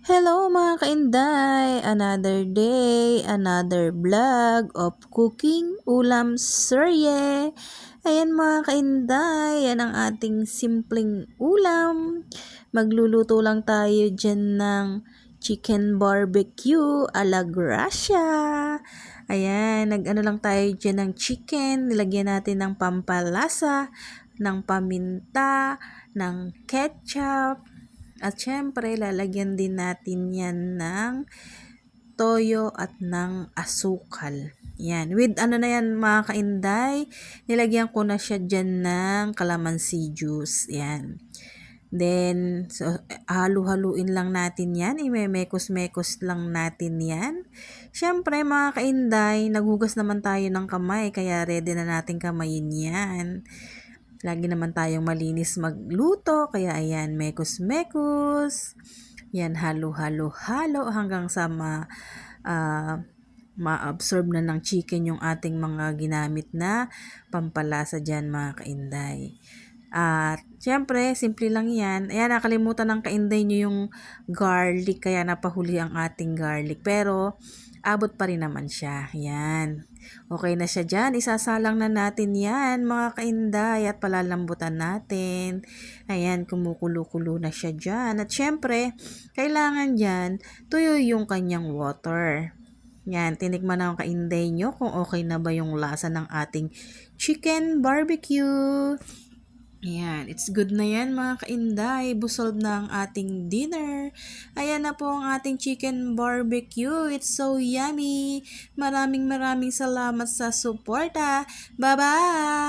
Hello mga kainday! Another day, another vlog of cooking ulam serye. Ayan mga kainday, yan ang ating simpleng ulam. Magluluto lang tayo dyan ng chicken barbecue a la Gracia. Ayan, nag-ano lang tayo dyan ng chicken. Nilagyan natin ng pampalasa, ng paminta, ng ketchup. At syempre, lalagyan din natin yan ng toyo at ng asukal. Yan. With ano na yan mga kainday, nilagyan ko na siya dyan ng calamansi juice. Yan. Then, so, halu-haluin lang natin yan. Imemekos-mekos lang natin yan. Syempre mga kainday, naghugas naman tayo ng kamay, kaya ready na natin kamayin yan. Lagi naman tayong malinis magluto, kaya ayan, mekos-mekos. Yan, halo-halo-halo hanggang sa ma-absorb na ng chicken yung ating mga ginamit na pampalasa dyan mga kainday. At syempre, simple lang yan. Ayan, nakalimutan ng kainday nyo yung garlic, kaya napahuli ang ating garlic. Pero, abot pa rin naman siya. Yan. Okay na siya dyan. Isasalang na natin yan, mga kainday, at palalambutan natin. Ayan, kumukulo-kulo na siya dyan. At syempre, kailangan dyan, tuyo yung kanyang water. Yan, tinikman na ang kainday nyo kung okay na ba yung lasa ng ating chicken barbecue. Ayan, it's good na yan mga kainday. Busog na ang ating dinner. Ayan na po ang ating chicken barbecue. It's so yummy. Maraming salamat sa suporta. Bye-bye!